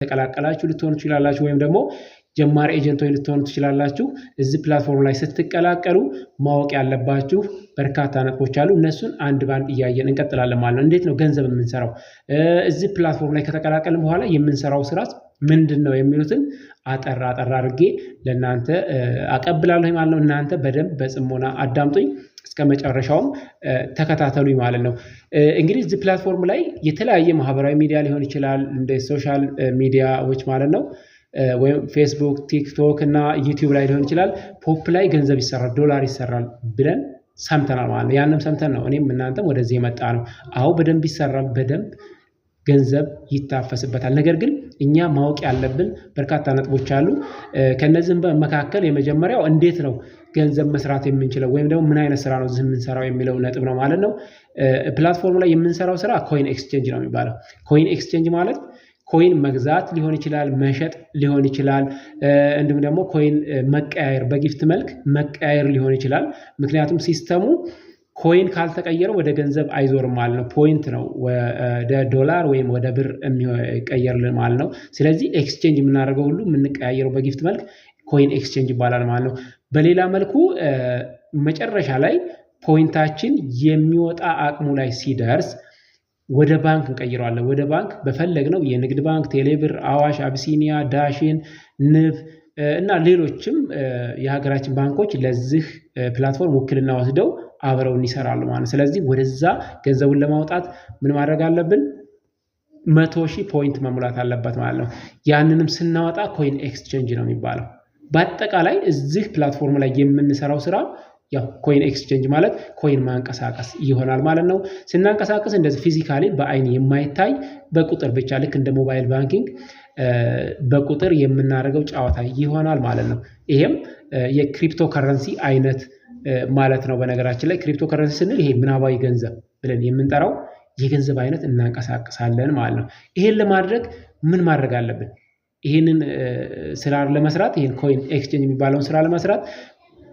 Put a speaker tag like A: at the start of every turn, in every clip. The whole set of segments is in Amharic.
A: ተቀላቀላችሁ ልትሆኑ ትችላላችሁ ወይም ደግሞ ጀማሪ ኤጀንቶች ልትሆኑ ትችላላችሁ። እዚህ ፕላትፎርም ላይ ስትቀላቀሉ ማወቅ ያለባችሁ በርካታ ነጥቦች አሉ። እነሱን አንድ ባንድ እያየን እንቀጥላለን ማለት ነው። እንዴት ነው ገንዘብ የምንሰራው? እዚህ ፕላትፎርም ላይ ከተቀላቀልን በኋላ የምንሰራው ስራስ ምንድነው የሚሉትን አጠራ አድርጌ ለእናንተ አቀብላለሁ ማለት ነው። እናንተ በደንብ በጽሞና አዳምጡኝ እስከ መጨረሻውም ተከታተሉኝ ማለት ነው። እንግዲህ እዚህ ፕላትፎርም ላይ የተለያየ ማህበራዊ ሚዲያ ሊሆን ይችላል እንደ ሶሻል ሚዲያዎች ማለት ነው ወይም ፌስቡክ፣ ቲክቶክ እና ዩቲዩብ ላይ ሊሆን ይችላል ፖፕ ላይ ገንዘብ ይሰራል፣ ዶላር ይሰራል ብለን ሰምተናል ማለት ነው። ያንም ሰምተን ነው እኔም እናንተም ወደዚህ የመጣ ነው። አዎ በደንብ ይሰራል፣ በደንብ ገንዘብ ይታፈስበታል። ነገር ግን እኛ ማወቅ ያለብን በርካታ ነጥቦች አሉ። ከነዚህም መካከል የመጀመሪያው እንዴት ነው ገንዘብ መስራት የምንችለው ወይም ደግሞ ምን አይነት ስራ ነው እዚህ የምንሰራው የሚለው ነጥብ ነው ማለት ነው። ፕላትፎርም ላይ የምንሰራው ስራ ኮይን ኤክስቼንጅ ነው የሚባለው። ኮይን ኤክስቼንጅ ማለት ኮይን መግዛት ሊሆን ይችላል፣ መሸጥ ሊሆን ይችላል፣ እንዲሁም ደግሞ ኮይን መቀያየር በጊፍት መልክ መቀያየር ሊሆን ይችላል። ምክንያቱም ሲስተሙ ኮይን ካልተቀየረ ወደ ገንዘብ አይዞርም ማለት ነው። ፖይንት ነው ወደ ዶላር ወይም ወደ ብር የሚቀየርልን ማለት ነው። ስለዚህ ኤክስቼንጅ የምናደርገው ሁሉ የምንቀያየረው በጊፍት መልክ ኮይን ኤክስቼንጅ ይባላል ማለት ነው። በሌላ መልኩ መጨረሻ ላይ ፖይንታችን የሚወጣ አቅሙ ላይ ሲደርስ ወደ ባንክ እንቀይረዋለን። ወደ ባንክ በፈለግነው የንግድ ባንክ፣ ቴሌብር፣ አዋሽ፣ አቢሲኒያ፣ ዳሽን፣ ንብ እና ሌሎችም የሀገራችን ባንኮች ለዚህ ፕላትፎርም ውክልና ወስደው አብረውን ይሰራሉ ማለት ነው። ስለዚህ ወደዛ ገንዘቡን ለማውጣት ምን ማድረግ አለብን? 100,000 ፖይንት መሙላት አለበት ማለት ነው። ያንንም ስናወጣ ኮይን ኤክስቼንጅ ነው የሚባለው። በአጠቃላይ እዚህ ፕላትፎርም ላይ የምንሰራው ስራ ያው ኮይን ኤክስቼንጅ ማለት ኮይን ማንቀሳቀስ ይሆናል ማለት ነው። ስናንቀሳቀስ እንደዚህ ፊዚካሊ በአይን የማይታይ በቁጥር ብቻ ልክ እንደ ሞባይል ባንኪንግ በቁጥር የምናደርገው ጨዋታ ይሆናል ማለት ነው። ይሄም የክሪፕቶ ከረንሲ አይነት ማለት ነው። በነገራችን ላይ ክሪፕቶ ከረንሲ ስንል ይሄ ምናባዊ ገንዘብ ብለን የምንጠራው የገንዘብ አይነት እናንቀሳቀሳለን ማለት ነው። ይሄን ለማድረግ ምን ማድረግ አለብን? ይሄንን ስራ ለመስራት ይሄን ኮይን ኤክስቼንጅ የሚባለውን ስራ ለመስራት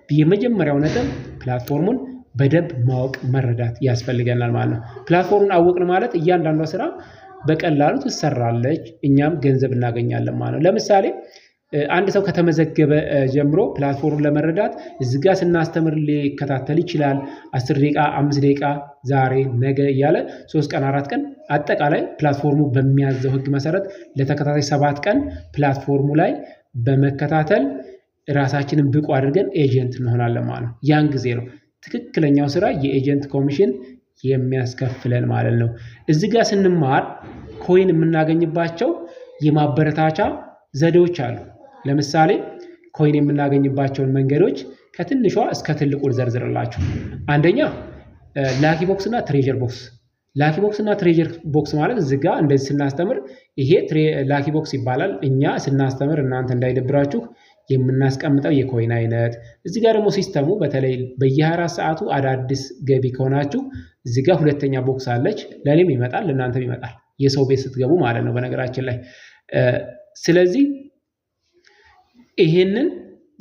A: የመጀመሪያው ነጥብ ፕላትፎርሙን በደንብ ማወቅ መረዳት ያስፈልገናል ማለት ነው። ፕላትፎርሙን አወቅን ማለት እያንዳንዷ ስራ በቀላሉ ትሰራለች፣ እኛም ገንዘብ እናገኛለን ማለት ነው። ለምሳሌ አንድ ሰው ከተመዘገበ ጀምሮ ፕላትፎርሙን ለመረዳት እዚህ ጋር ስናስተምር ሊከታተል ይችላል። 10 ደቂቃ፣ 5 ደቂቃ፣ ዛሬ ነገ እያለ 3 ቀን 4 ቀን አጠቃላይ ፕላትፎርሙ በሚያዘው ህግ መሰረት ለተከታታይ 7 ቀን ፕላትፎርሙ ላይ በመከታተል ራሳችንን ብቁ አድርገን ኤጀንት እንሆናለን ማለት ነው። ያን ጊዜ ነው ትክክለኛው ስራ የኤጀንት ኮሚሽን የሚያስከፍለን ማለት ነው። እዚህ ጋር ስንማር ኮይን የምናገኝባቸው የማበረታቻ ዘዴዎች አሉ። ለምሳሌ ኮይን የምናገኝባቸውን መንገዶች ከትንሿ እስከ ትልቁ ዘርዝርላችሁ። አንደኛ ላኪ ቦክስ እና ትሬጀር ቦክስ። ላኪ ቦክስ እና ትሬጀር ቦክስ ማለት እዚህ ጋር እንደዚህ ስናስተምር ይሄ ላኪ ቦክስ ይባላል። እኛ ስናስተምር እናንተ እንዳይደብራችሁ የምናስቀምጠው የኮይን አይነት። እዚህ ጋር ደግሞ ሲስተሙ በተለይ በየ24 ሰዓቱ አዳዲስ ገቢ ከሆናችሁ እዚህ ጋር ሁለተኛ ቦክስ አለች። ለኔም ይመጣል ለእናንተም ይመጣል፣ የሰው ቤት ስትገቡ ማለት ነው በነገራችን ላይ። ስለዚህ ይሄንን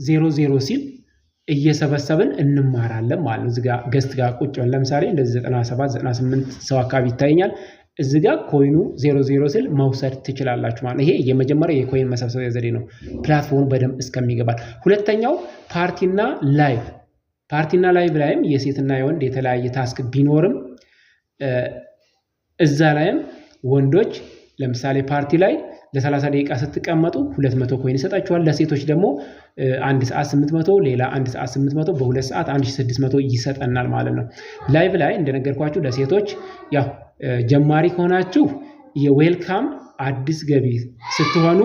A: 00 ሲል እየሰበሰብን እንማራለን ማለት ነው። እዚህ ጋር ገስት ጋር ቁጭ ብለን ለምሳሌ እንደዚህ 97 98 ሰው አካባቢ ይታየኛል። እዚህ ጋር ኮይኑ 00 ሲል መውሰድ ትችላላችሁ ማለት ነው። ይሄ የመጀመሪያው የኮይን መሰብሰቢያ ዘዴ ነው ፕላትፎርሙ በደንብ እስከሚገባል። ሁለተኛው ፓርቲና ላይቭ። ፓርቲና ላይቭ ላይም የሴትና የወንድ የተለያየ ታስክ ቢኖርም እዛ ላይም ወንዶች ለምሳሌ ፓርቲ ላይ ለ30 ደቂቃ ስትቀመጡ 200 ኮይን ይሰጣችኋል። ለሴቶች ደግሞ 1 ሰዓት 800፣ ሌላ 1 ሰዓት 800፣ በ2 ሰዓት 1600 ይሰጠናል ማለት ነው። ላይቭ ላይ እንደነገርኳችሁ ለሴቶች ያው ጀማሪ ከሆናችሁ የዌልካም አዲስ ገቢ ስትሆኑ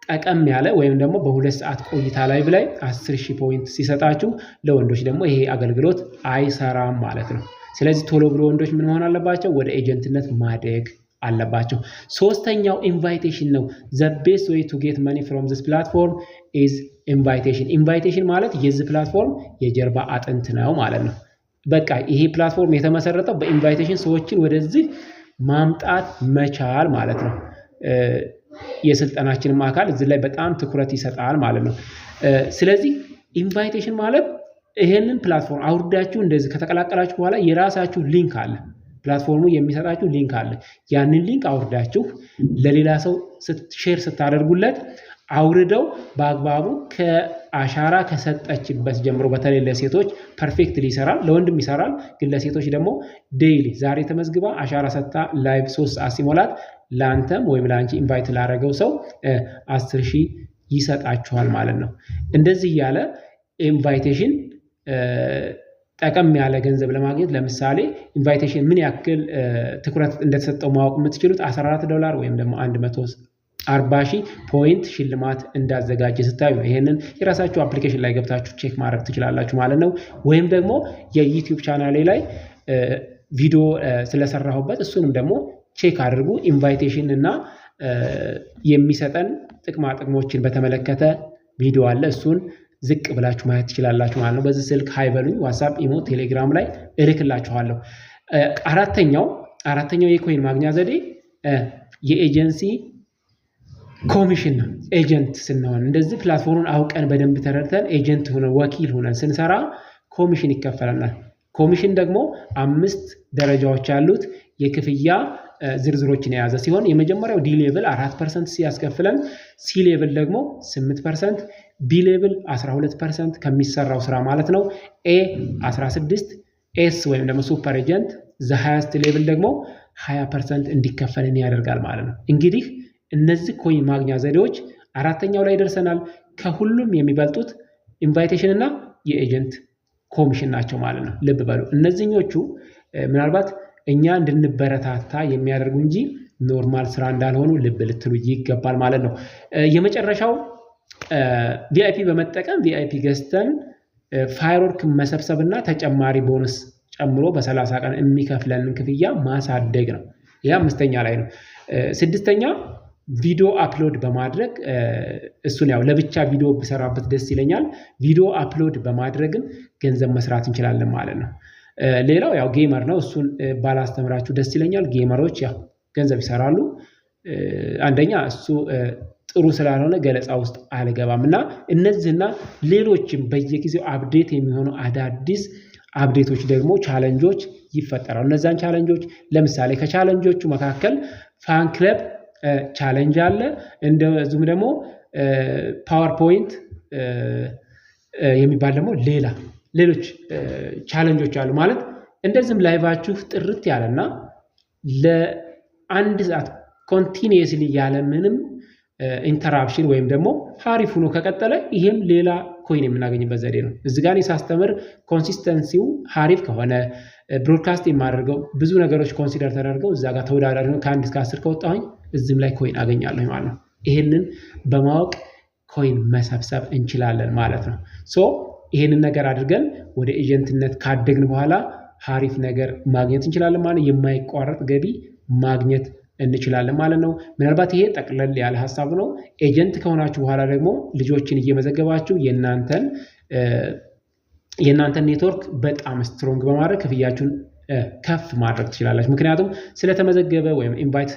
A: ጠቀም ያለ ወይም ደግሞ በ2 ሰዓት ቆይታ ላይቭ ላይ 10,000 ፖይንት ሲሰጣችሁ፣ ለወንዶች ደግሞ ይሄ አገልግሎት አይሰራም ማለት ነው። ስለዚህ ቶሎ ብሎ ወንዶች ምን መሆን አለባቸው? ወደ ኤጀንትነት ማደግ አለባቸው። ሶስተኛው ኢንቫይቴሽን ነው። the best way to get money from this platform is invitation። ኢንቫይቴሽን ማለት የዚህ ፕላትፎርም የጀርባ አጥንት ነው ማለት ነው። በቃ ይሄ ፕላትፎርም የተመሰረተው በኢንቫይቴሽን ሰዎችን ወደዚህ ማምጣት መቻል ማለት ነው። የስልጠናችንም አካል እዚህ ላይ በጣም ትኩረት ይሰጣል ማለት ነው። ስለዚህ ኢንቫይቴሽን ማለት ይሄንን ፕላትፎርም አውርዳችሁ እንደዚህ ከተቀላቀላችሁ በኋላ የራሳችሁ ሊንክ አለ። ፕላትፎርሙ የሚሰጣችሁ ሊንክ አለ። ያንን ሊንክ አውርዳችሁ ለሌላ ሰው ሼር ስታደርጉለት አውርደው በአግባቡ ከአሻራ ከሰጠችበት ጀምሮ በተለይ ለሴቶች ፐርፌክትሊ ይሰራል፣ ለወንድም ይሰራል። ግን ለሴቶች ደግሞ ዴይሊ ዛሬ ተመዝግባ አሻራ ሰጥታ ላይቭ 3 ሰዓት ሲሞላት ለአንተም ወይም ለአንቺ ኢንቫይት ላደረገው ሰው 10,000 ይሰጣችኋል ማለት ነው። እንደዚህ ያለ ኢንቫይቴሽን ጠቀም ያለ ገንዘብ ለማግኘት ለምሳሌ ኢንቫይቴሽን ምን ያክል ትኩረት እንደተሰጠው ማወቅ የምትችሉት $14 ወይም ደግሞ 140,000 ፖይንት ሽልማት እንዳዘጋጀ ስታዩ ነው። ይሄንን የራሳችሁ አፕሊኬሽን ላይ ገብታችሁ ቼክ ማድረግ ትችላላችሁ ማለት ነው። ወይም ደግሞ የዩቲዩብ ቻናሌ ላይ ቪዲዮ ስለሰራሁበት እሱንም ደግሞ ቼክ አድርጉ። ኢንቫይቴሽን እና የሚሰጠን ጥቅማ ጥቅሞችን በተመለከተ ቪዲዮ አለ። እሱን ዝቅ ብላችሁ ማየት ትችላላችሁ ማለት ነው። በዚህ ስልክ ሃይበሉኝ፣ ዋትስአፕ፣ ኢሞ፣ ቴሌግራም ላይ እልክላችኋለሁ። አራተኛው የኮይን ማግኛ ዘዴ የኤጀንሲ ኮሚሽን ነው። ኤጀንት ስንሆን እንደዚህ ፕላትፎርሙን አውቀን በደንብ ተረድተን ኤጀንት ሆነን ወኪል ሆነን ስንሰራ ኮሚሽን ይከፈለናል። ኮሚሽን ደግሞ 5 ደረጃዎች ያሉት የክፍያ ዝርዝሮችን የያዘ ሲሆን የመጀመሪያው ዲ ሌቭል 4% ሲያስከፍለን፣ ሲ ሌቭል ደግሞ 8%፣ ቢ ሌቭል 12% ከሚሰራው ስራ ማለት ነው፣ ኤ 16፣ ኤስ ወይም ደግሞ ሱፐር ኤጀንት ዘ ሃይስት ሌቭል ደግሞ 20% እንዲከፈለን ያደርጋል ማለት ነው። እንግዲህ እነዚህ ኮይን ማግኛ ዘዴዎች አራተኛው ላይ ደርሰናል። ከሁሉም የሚበልጡት ኢንቫይቴሽን እና የኤጀንት ኮሚሽን ናቸው ማለት ነው። ልብ በሉ እነዚህኞቹ ምናልባት እኛ እንድንበረታታ የሚያደርጉ እንጂ ኖርማል ስራ እንዳልሆኑ ልብ ልትሉ ይገባል ማለት ነው። የመጨረሻው ቪአይፒ በመጠቀም ቪአይፒ ገዝተን ፋይርወርክ መሰብሰብና ተጨማሪ ቦነስ ጨምሮ በ30 ቀን የሚከፍለንን ክፍያ ማሳደግ ነው። ያ 5ኛ ላይ ነው። 6ኛ ቪዲዮ አፕሎድ በማድረግ እሱን ያው ለብቻ ቪዲዮ ብሰራበት ደስ ይለኛል። ቪዲዮ አፕሎድ በማድረግም ገንዘብ መስራት እንችላለን ማለት ነው። ሌላው ያው ጌመር ነው። እሱን ባላስተምራችሁ ደስ ይለኛል። ጌመሮች ያው ገንዘብ ይሰራሉ። አንደኛ እሱ ጥሩ ስላልሆነ ገለጻ ውስጥ አልገባም እና እነዚህና ሌሎችም በየጊዜው አፕዴት የሚሆኑ አዳዲስ አፕዴቶች ደግሞ ቻሌንጆች ይፈጠራሉ። እነዛን ቻሌንጆች ለምሳሌ ከቻሌንጆቹ መካከል ፋን ክለብ ቻሌንጅ አለ። እንደዚሁም ደግሞ ፓወርፖይንት የሚባል ደግሞ ሌሎች ቻሌንጆች አሉ ማለት እንደዚህም ላይቫችሁ ጥርት ያለና ለአንድ ሰዓት ኮንቲኒየስሊ ያለ ምንም ኢንተራፕሽን ወይም ደግሞ ሀሪፍ ሆኖ ከቀጠለ ይሄም ሌላ ኮይን የምናገኝበት ዘዴ ነው። እዚህ ጋር ሳስተምር ኮንሲስተንሲው ሀሪፍ ከሆነ ብሮድካስት የማደርገው ብዙ ነገሮች ኮንሲደር ተደርገው እዛ ጋር ተወዳዳሪ ነው ከ1 እስከ 10 ከወጣሁኝ እዚህም ላይ ኮይን አገኛለሁ ማለት ነው። ይሄንን በማወቅ ኮይን መሰብሰብ እንችላለን ማለት ነው። ይሄንን ነገር አድርገን ወደ ኤጀንትነት ካደግን በኋላ ሀሪፍ ነገር ማግኘት እንችላለን ማለት የማይቋረጥ ገቢ ማግኘት እንችላለን ማለት ነው። ምናልባት ይሄ ጠቅለል ያለ ሐሳብ ነው። ኤጀንት ከሆናችሁ በኋላ ደግሞ ልጆችን እየመዘገባችሁ የእናንተን ኔትወርክ በጣም ስትሮንግ በማድረግ ክፍያችሁን ከፍ ማድረግ ትችላላችሁ። ምክንያቱም ስለተመዘገበ ወይም ኢንቫይት